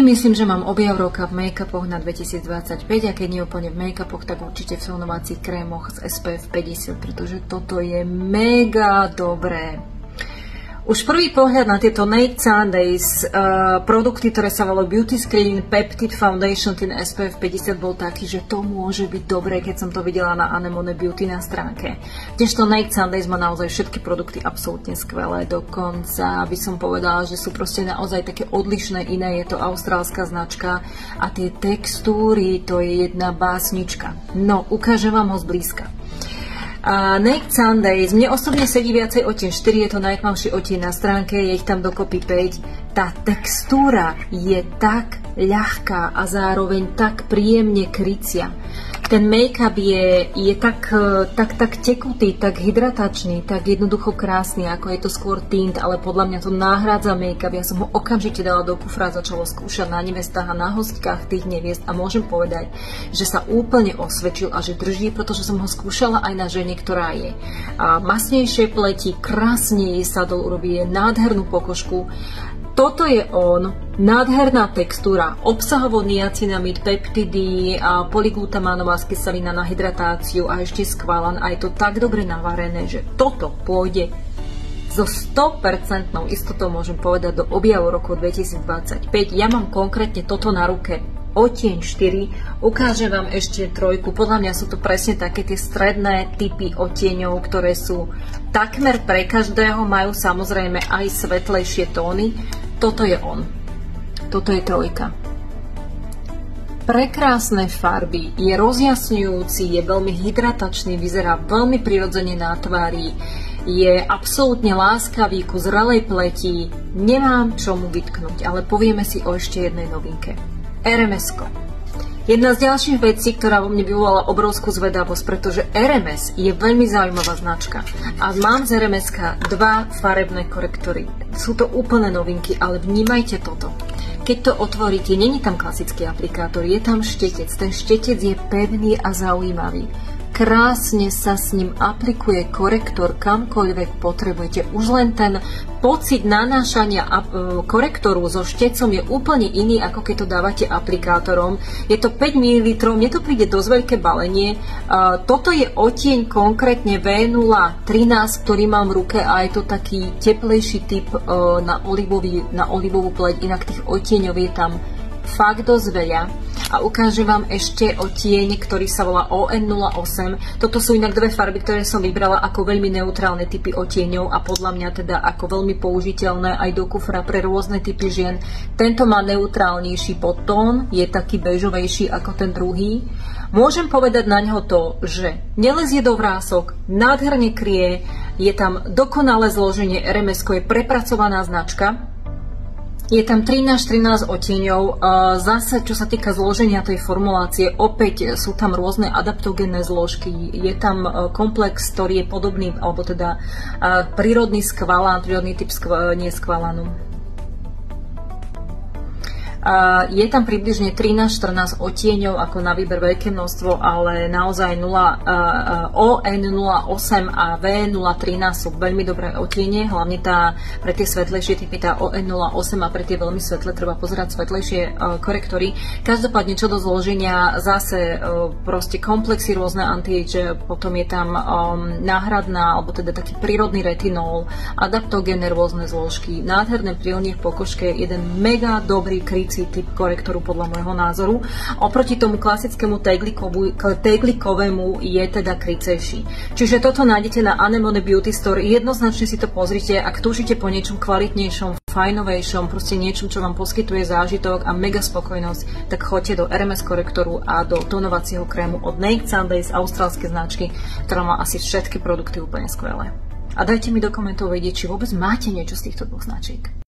myslím, že mám objav roka v make-upoch na 2025 a keď nie úplne v make-upoch, tak určite v tónovacích krémoch z SPF 50, pretože toto je mega dobré. Už prvý pohľad na tieto Naked Sundays produkty, ktoré sa volajú Beauty Screen Peptide Foundation, ten SPF 50 bol taký, že to môže byť dobré, keď som to videla na Anemone Beauty na stránke. Kdežto Naked Sundays má naozaj všetky produkty absolútne skvelé, dokonca by som povedala, že sú proste naozaj také odlišné, iné, je to austrálska značka a tie textúry, to je jedna básnička. No, ukážem vám ho zblízka. Naked Sundays, mne osobne sedí viacej odtieň 4, je to najtmavší odtieň na stránke, je ich tam dokopy 5. Tá textúra je tak ľahká a zároveň tak príjemne krycia. Ten make-up je tak tekutý, tak hydratačný, tak jednoducho krásny, ako je to skôr tint, ale podľa mňa to nahrádza make-up. Ja som ho okamžite dala do kufra, začala skúšať na nevestách a na hostkách tých neviest a môžem povedať, že sa úplne osvedčil a že drží, pretože som ho skúšala aj na žene, ktorá je masnejšie pleti, krásne jej sadol urobí, nádhernú pokožku. Toto je on, nádherná textúra, obsahovo niacinamid, peptidy, polyglutamánová kyselina na hydratáciu a ešte skvalan. A je to tak dobre navarené, že toto pôjde so 100% istotou, môžem povedať, do objavu roku 2025. Ja mám konkrétne toto na ruke, odtieň 4, ukážem vám ešte 3. Podľa mňa sú to presne také tie stredné typy odtieňov, ktoré sú takmer pre každého, majú samozrejme aj svetlejšie tóny. Toto je on. Toto je 3. Prekrásne farby, je rozjasňujúci, je veľmi hydratačný, vyzerá veľmi prirodzene na tvári, je absolútne láskavý ku zrelej pleti, nemám čomu vytknúť, ale povieme si o ešte jednej novinke. RMS-ko. Jedna z ďalších vecí, ktorá vo mne vyvolala obrovskú zvedavosť, pretože RMS je veľmi zaujímavá značka a mám z RMS-ka 2 farebné korektory. Sú to úplné novinky, ale vnímajte toto. Keď to otvoríte, není tam klasický aplikátor, je tam štetec. Ten štetec je pevný a zaujímavý. Krásne sa s ním aplikuje korektor kamkoľvek potrebujete. Už len ten pocit nanášania korektoru so štecom je úplne iný, ako keď to dávate aplikátorom. Je to 5 ml, mne to príde dosť veľké balenie. Toto je odtieň konkrétne V013, ktorý mám v ruke a je to taký teplejší typ na olivovú pleť, inak tých odtieňov je tam fakt dosť veľa. A ukážem vám ešte odtieň, ktorý sa volá ON08. Toto sú inak 2 farby, ktoré som vybrala ako veľmi neutrálne typy odtieňov a podľa mňa teda ako veľmi použiteľné aj do kufra pre rôzne typy žien. Tento má neutrálnejší podtón, je taký bežovejší ako ten druhý. Môžem povedať na ňo to, že nelezie do vrások, nádherne kryje, je tam dokonalé zloženie, RMS-ko je prepracovaná značka. Je tam 13 odtieňov, zase čo sa týka zloženia tej formulácie, opäť sú tam rôzne adaptogénne zložky, je tam komplex, ktorý je podobný, alebo teda prírodný skvalán, prírodný typ nie skvalanu. Je tam približne 13-14 odtieňov, ako na výber veľké množstvo, ale naozaj ON08 a V013 sú veľmi dobré odtiene, hlavne pre tie svetlejšie typy, tá ON08 a pre tie veľmi svetlé treba pozerať svetlejšie korektory. Každopádne čo do zloženia, zase proste komplexy rôzne anti-age, potom je tam náhradná, alebo teda taký prírodný retinol, adaptogénne rôzne zložky, nádherné príjemne v pokožke, jeden mega dobrý krycí typ korektoru podľa môjho názoru. Oproti tomu klasickému tejglikovému je teda krycejší. Čiže toto nájdete na Anemone Beauty Store. Jednoznačne si to pozrite, ak túžite po niečom kvalitnejšom, fajnovejšom, proste niečom, čo vám poskytuje zážitok a mega spokojnosť, tak choďte do RMS korektoru a do tónovacieho krému od Naked Sundays, austrálskej značky, ktorá má asi všetky produkty úplne skvelé. A dajte mi do komentov vedieť, či vôbec máte niečo z týchto 2 značiek.